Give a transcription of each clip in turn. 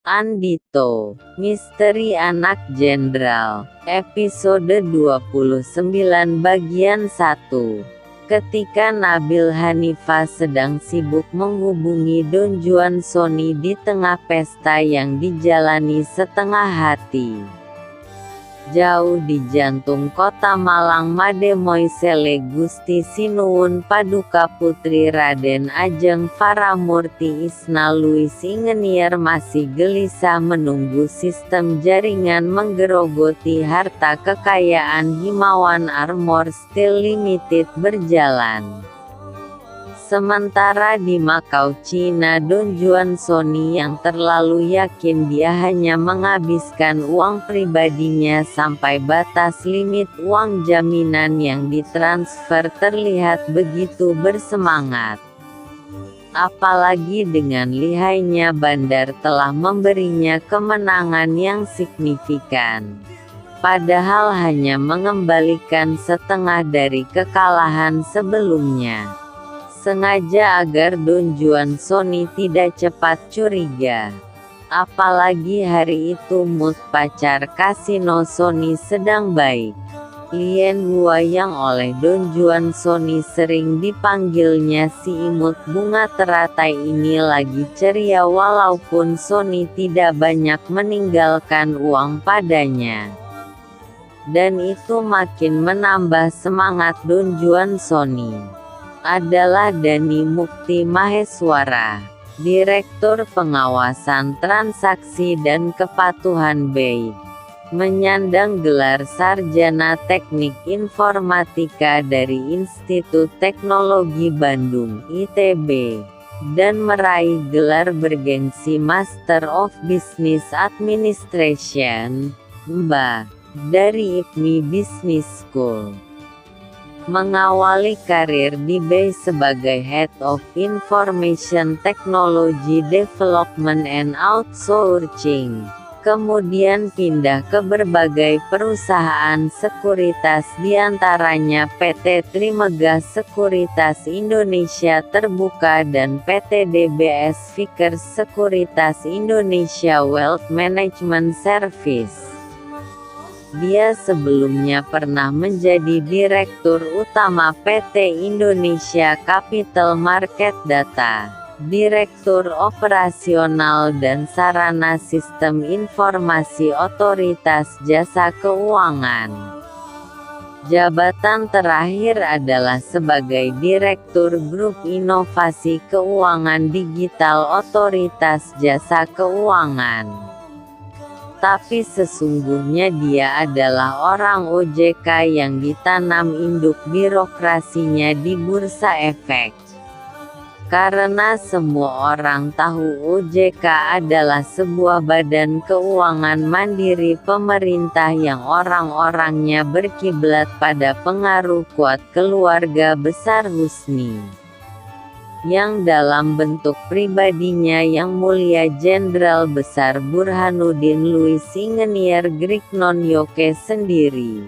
Andito, Misteri Anak Jenderal, episode 29 bagian 1. Ketika Nabil Hanifah sedang sibuk menghubungi Don Juan Sony di tengah pesta yang dijalani setengah hati. Jauh di jantung kota Malang, Mademoiselle Gusti Sinuwun Paduka Putri Raden Ajeng Faramurti Isna Louis Ingenier masih gelisah menunggu sistem jaringan menggerogoti harta kekayaan Himawan Armor Steel Limited berjalan. Sementara di Makau, Cina, Don Juan Sony yang terlalu yakin dia hanya menghabiskan uang pribadinya sampai batas limit uang jaminan yang ditransfer terlihat begitu bersemangat. Apalagi dengan lihainya bandar telah memberinya kemenangan yang signifikan. Padahal hanya mengembalikan setengah dari kekalahan sebelumnya. Sengaja agar Don Juan Sony tidak cepat curiga. Apalagi hari itu mood pacar kasino Sony sedang baik. Lien Hua yang oleh Don Juan Sony sering dipanggilnya si imut bunga teratai ini lagi ceria walaupun Sony tidak banyak meninggalkan uang padanya. Dan itu makin menambah semangat Don Juan Sony. Adalah Dani Mukti Maheswara, Direktur Pengawasan Transaksi dan Kepatuhan BI, menyandang gelar Sarjana Teknik Informatika dari Institut Teknologi Bandung (ITB), dan meraih gelar bergengsi Master of Business Administration (MBA) dari IPMI Business School. Mengawali karir di BI sebagai Head of Information Technology Development and Outsourcing, kemudian pindah ke berbagai perusahaan sekuritas diantaranya PT Trimegah Sekuritas Indonesia Terbuka dan PT DBS Vickers Sekuritas Indonesia Wealth Management Service. Dia sebelumnya pernah menjadi Direktur Utama PT Indonesia Capital Market Data, Direktur Operasional dan Sarana Sistem Informasi Otoritas Jasa Keuangan. Jabatan terakhir adalah sebagai Direktur Grup Inovasi Keuangan Digital Otoritas Jasa Keuangan. Tapi sesungguhnya dia adalah orang OJK yang ditanam induk birokrasinya di Bursa Efek. Karena semua orang tahu OJK adalah sebuah badan keuangan mandiri pemerintah yang orang-orangnya berkiblat pada pengaruh kuat keluarga besar Husni. Yang dalam bentuk pribadinya yang mulia Jenderal Besar Burhanuddin Louis Ingenier Grignon Yoke sendiri.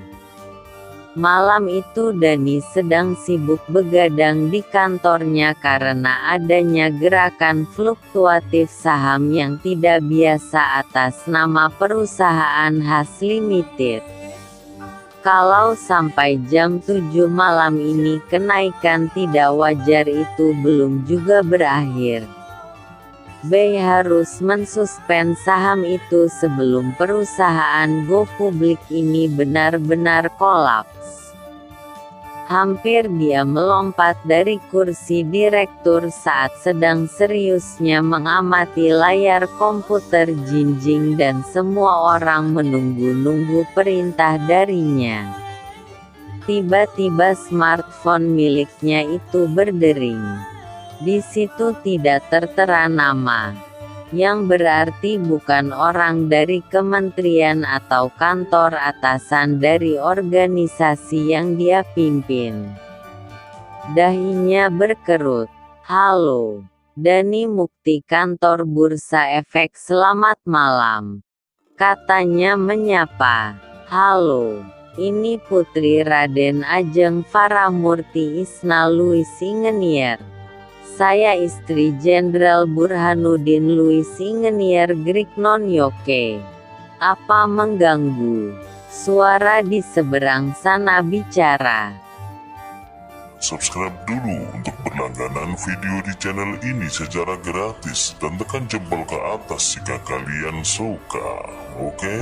Malam itu Dani sedang sibuk begadang di kantornya karena adanya gerakan fluktuatif saham yang tidak biasa atas nama perusahaan Has Limited. Kalau sampai jam 7 malam ini kenaikan tidak wajar itu belum juga berakhir. BI harus mensuspend saham itu sebelum perusahaan go publik ini benar-benar kolaps. Hampir dia melompat dari kursi direktur saat sedang seriusnya mengamati layar komputer jinjing dan semua orang menunggu-nunggu perintah darinya. Tiba-tiba smartphone miliknya itu berdering. Di situ tidak tertera nama, yang berarti bukan orang dari kementerian atau kantor atasan dari organisasi yang dia pimpin. Dahinya berkerut. "Halo, Dani Mukti, kantor Bursa Efek, selamat malam," katanya menyapa. "Halo, ini Putri Raden Ajeng Faramurti Isna Louis Ingenier. saya istri Jenderal Burhanuddin Louis Ingenier Grik Non Yoke. Apa mengganggu? Suara di seberang sana bicara. Subscribe dulu untuk berlangganan video di channel ini secara gratis dan tekan jempol ke atas jika kalian suka, oke?